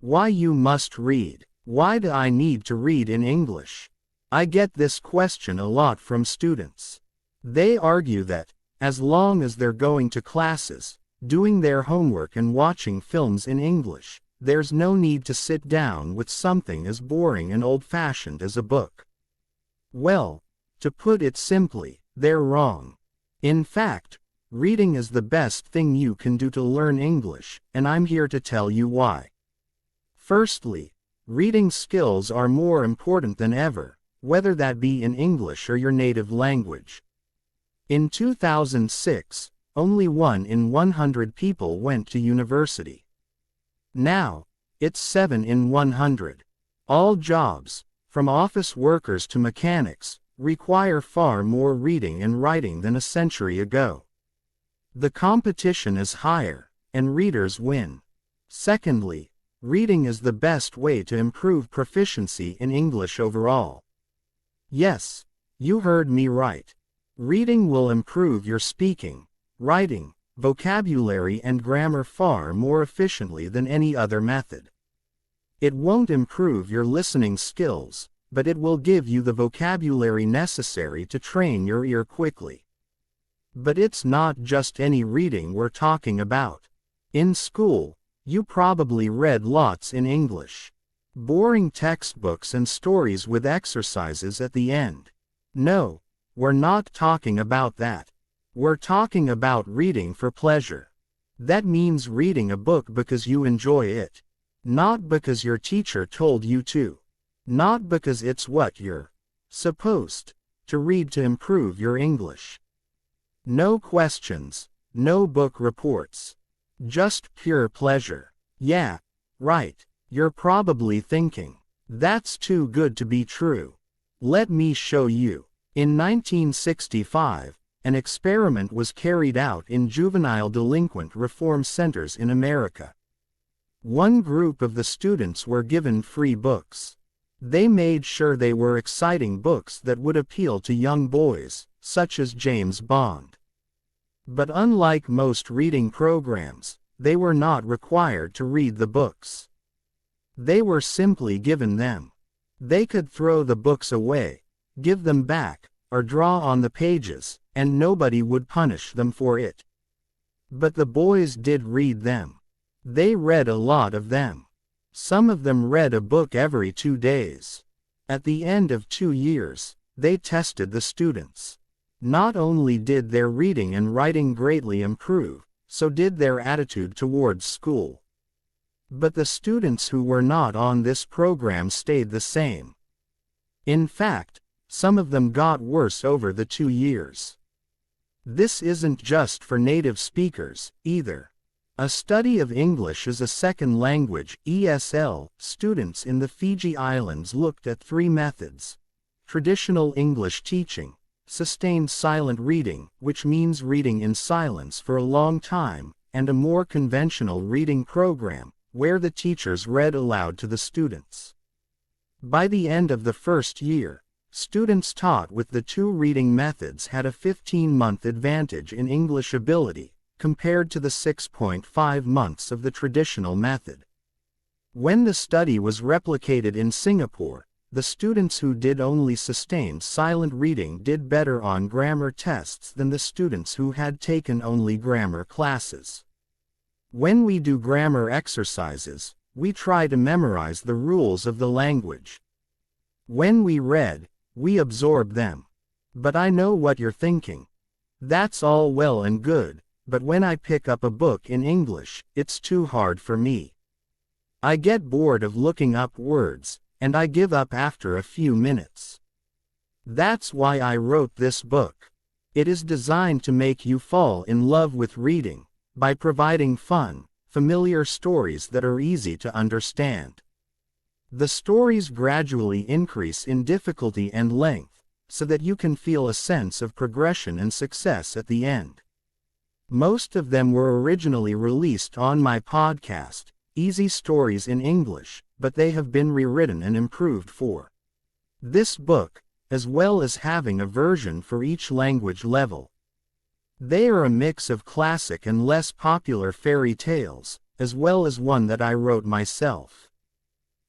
Why you must read? Why do I need to read in English? I get this question a lot from students. They argue that, as long as they're going to classes, doing their homework and watching films in English, there's no need to sit down with something as boring and old-fashioned as a book. Well, to put it simply, they're wrong. In fact, reading is the best thing you can do to learn English, and I'm here to tell you why. Firstly, reading skills are more important than ever, whether that be in English or your native language. In 2006, only 1 in 100 people went to university. Now, it's 7 in 100. All jobs, from office workers to mechanics, require far more reading and writing than a century ago. The competition is higher, and readers win. Secondly, reading is the best way to improve proficiency in English overall. Yes, you heard me right. Reading will improve your speaking, writing, vocabulary and grammar far more efficiently than any other method. It won't improve your listening skills, but it will give you the vocabulary necessary to train your ear quickly. But it's not just any reading we're talking about. In school, you probably read lots in English. Boring textbooks and stories with exercises at the end. No, we're not talking about that. We're talking about reading for pleasure. That means reading a book because you enjoy it. Not because your teacher told you to. Not because it's what you're supposed to read to improve your English. No questions, no book reports. Just pure pleasure. Yeah, right. You're probably thinking, that's too good to be true. Let me show you. In 1965, an experiment was carried out in juvenile delinquent reform centers in America. One group of the students were given free books. They made sure they were exciting books that would appeal to young boys, such as James Bond. But unlike most reading programs, they were not required to read the books. They were simply given them. They could throw the books away, give them back, or draw on the pages, and nobody would punish them for it. But the boys did read them. They read a lot of them. Some of them read a book every 2 days. At the end of 2 years, they tested the students. Not only did their reading and writing greatly improve, so did their attitude towards school. But the students who were not on this program stayed the same. In fact, some of them got worse over the 2 years. This isn't just for native speakers, either. A study of English as a second language (ESL) students in the Fiji Islands looked at 3 methods: traditional English teaching, sustained silent reading, which means reading in silence for a long time, and a more conventional reading program, where the teachers read aloud to the students. By the end of the first year, students taught with the 2 reading methods had a 15-month advantage in English ability, compared to the 6.5 months of the traditional method. When the study was replicated in Singapore, the students who did only sustained silent reading did better on grammar tests than the students who had taken only grammar classes. When we do grammar exercises, we try to memorize the rules of the language. When we read, we absorb them. But I know what you're thinking. That's all well and good, but when I pick up a book in English, it's too hard for me. I get bored of looking up words, and I give up after a few minutes. That's why I wrote this book. It is designed to make you fall in love with reading, by providing fun, familiar stories that are easy to understand. The stories gradually increase in difficulty and length, so that you can feel a sense of progression and success at the end. Most of them were originally released on my podcast, Easy Stories in English, but they have been rewritten and improved for this book, as well as having a version for each language level. They are a mix of classic and less popular fairy tales, as well as one that I wrote myself.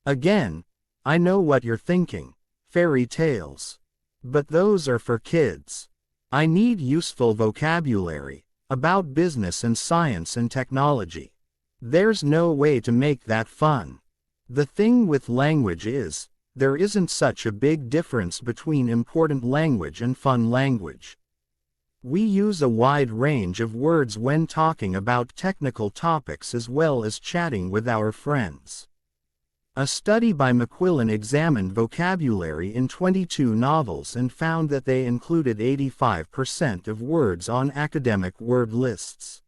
Again, I know what you're thinking. Fairy tales. But those are for kids. I need useful vocabulary about business and science and technology. There's no way to make that fun. The thing with language is, there isn't such a big difference between important language and fun language. We use a wide range of words when talking about technical topics as well as chatting with our friends. A study by McQuillan examined vocabulary in 22 novels and found that they included 85% of words on academic word lists.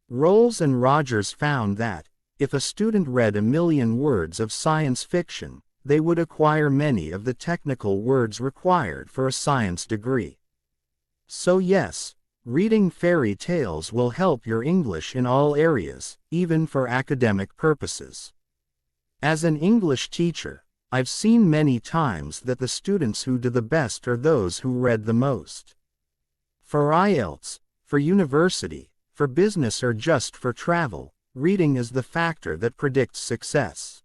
Rolls and Rogers found that, if a student read 1,000,000 words of science fiction, they would acquire many of the technical words required for a science degree. So yes, reading fairy tales will help your English in all areas, even for academic purposes. As an English teacher, I've seen many times that the students who do the best are those who read the most. For IELTS, for university, for business or just for travel, reading is the factor that predicts success.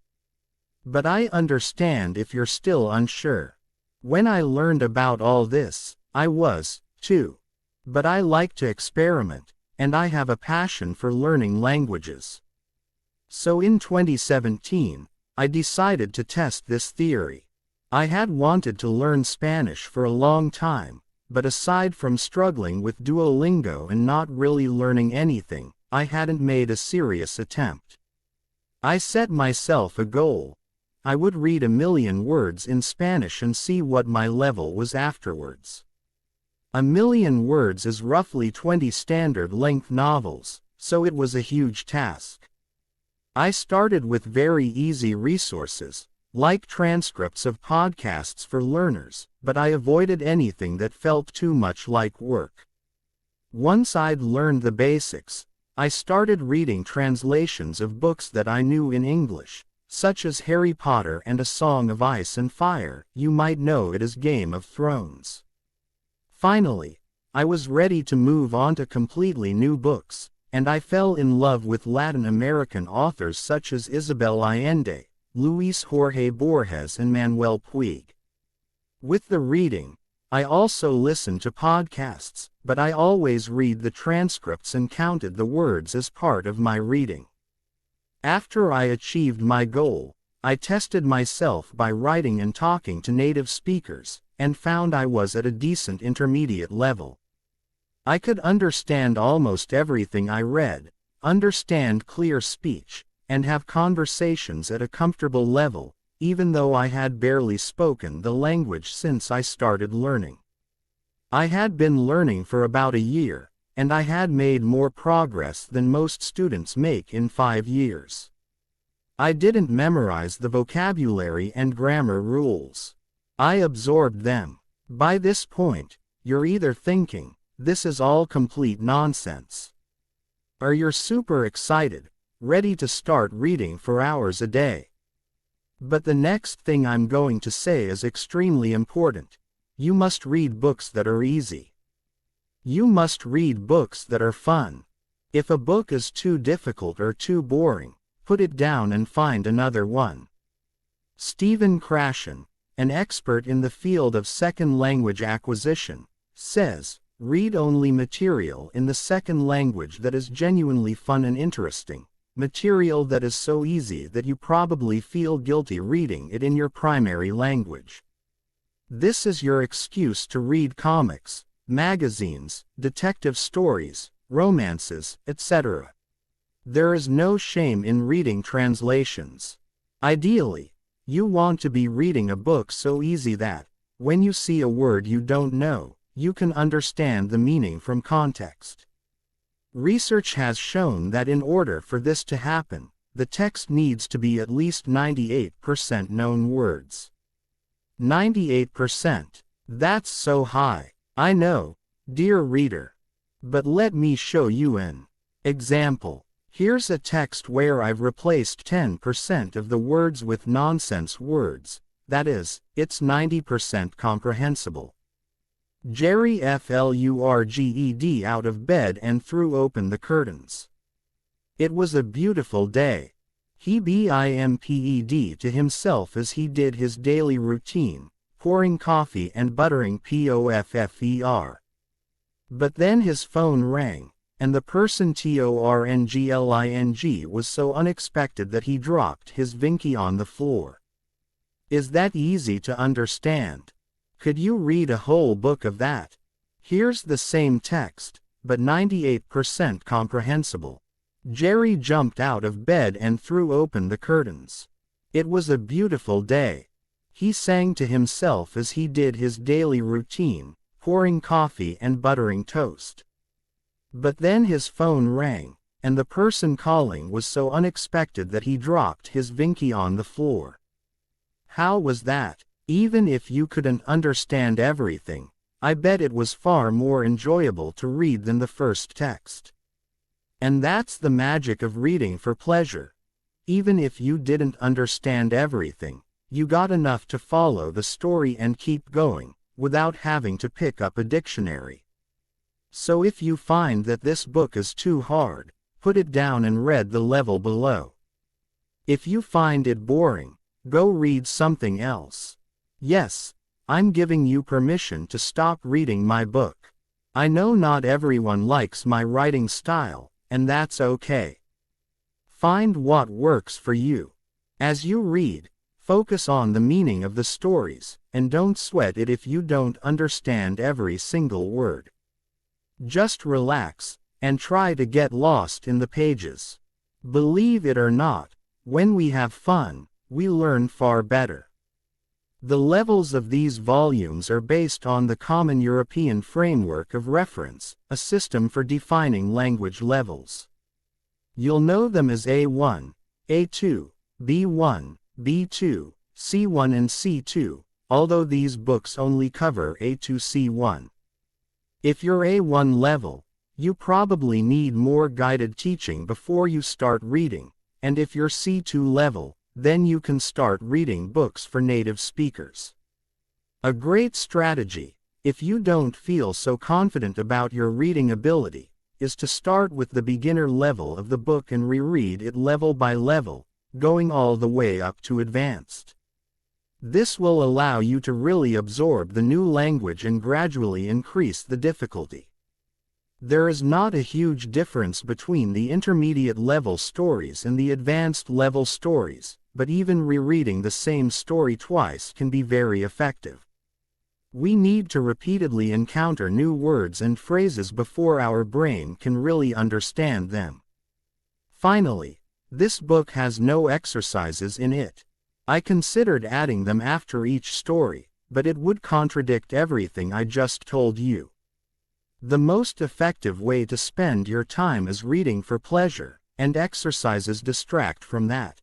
But I understand if you're still unsure. When I learned about all this, I was, too. But I like to experiment, and I have a passion for learning languages. So in 2017, I decided to test this theory. I had wanted to learn Spanish for a long time, but aside from struggling with Duolingo and not really learning anything, I hadn't made a serious attempt. I set myself a goal. I would read 1,000,000 words in Spanish and see what my level was afterwards. 1,000,000 words is roughly 20 standard-length novels, so it was a huge task. I started with very easy resources, like transcripts of podcasts for learners, but I avoided anything that felt too much like work. Once I'd learned the basics, I started reading translations of books that I knew in English, such as Harry Potter and A Song of Ice and Fire. You might know it as Game of Thrones. Finally, I was ready to move on to completely new books, and I fell in love with Latin American authors such as Isabel Allende, Luis Jorge Borges and Manuel Puig. With the reading, I also listened to podcasts, but I always read the transcripts and counted the words as part of my reading. After I achieved my goal, I tested myself by writing and talking to native speakers, and found I was at a decent intermediate level. I could understand almost everything I read, understand clear speech, and have conversations at a comfortable level, even though I had barely spoken the language since I started learning. I had been learning for about a year, and I had made more progress than most students make in 5 years. I didn't memorize the vocabulary and grammar rules. I absorbed them. By this point, you're either thinking, this is all complete nonsense, or you're super excited, ready to start reading for hours a day. But the next thing I'm going to say is extremely important. You must read books that are easy. You must read books that are fun. If a book is too difficult or too boring, put it down and find another one. Stephen Krashen, an expert in the field of second language acquisition, says, read only material in the second language that is genuinely fun and interesting, material that is so easy that you probably feel guilty reading it in your primary language. This is your excuse to read comics, magazines, detective stories, romances, etc. There is no shame in reading translations. Ideally, you want to be reading a book so easy that, when you see a word you don't know, you can understand the meaning from context. Research has shown that in order for this to happen, the text needs to be at least 98% known words. 98%. That's so high. I know, dear reader. But let me show you an example. Here's a text where I've replaced 10% of the words with nonsense words. That is, it's 90% comprehensible. Jerry flurged out of bed and threw open the curtains. It was a beautiful day. He bimped to himself as he did his daily routine, pouring coffee and buttering POFFER. But then his phone rang, and the person TORNGLING was so unexpected that he dropped his Vinky on the floor. Is that easy to understand? Could you read a whole book of that? Here's the same text, but 98% comprehensible. Jerry jumped out of bed and threw open the curtains. It was a beautiful day. He sang to himself as he did his daily routine, pouring coffee and buttering toast. But then his phone rang, and the person calling was so unexpected that he dropped his Vinky on the floor. How was that? Even if you couldn't understand everything, I bet it was far more enjoyable to read than the first text. And that's the magic of reading for pleasure. Even if you didn't understand everything, you got enough to follow the story and keep going, without having to pick up a dictionary. So if you find that this book is too hard, put it down and read the level below. If you find it boring, go read something else. Yes, I'm giving you permission to stop reading my book. I know not everyone likes my writing style, and that's okay. Find what works for you. As you read, focus on the meaning of the stories, and don't sweat it if you don't understand every single word. Just relax, and try to get lost in the pages. Believe it or not, when we have fun, we learn far better. The levels of these volumes are based on the Common European Framework of Reference, a system for defining language levels. You'll know them as A1, A2, B1, B2, C1 and C2, although these books only cover A2-C1. If you're A1 level, you probably need more guided teaching before you start reading, and if you're C2 level, then you can start reading books for native speakers. A great strategy, if you don't feel so confident about your reading ability, is to start with the beginner level of the book and reread it level by level, going all the way up to advanced. This will allow you to really absorb the new language and gradually increase the difficulty. There is not a huge difference between the intermediate level stories and the advanced level stories, but even rereading the same story twice can be very effective. We need to repeatedly encounter new words and phrases before our brain can really understand them. Finally, this book has no exercises in it. I considered adding them after each story, but it would contradict everything I just told you. The most effective way to spend your time is reading for pleasure, and exercises distract from that.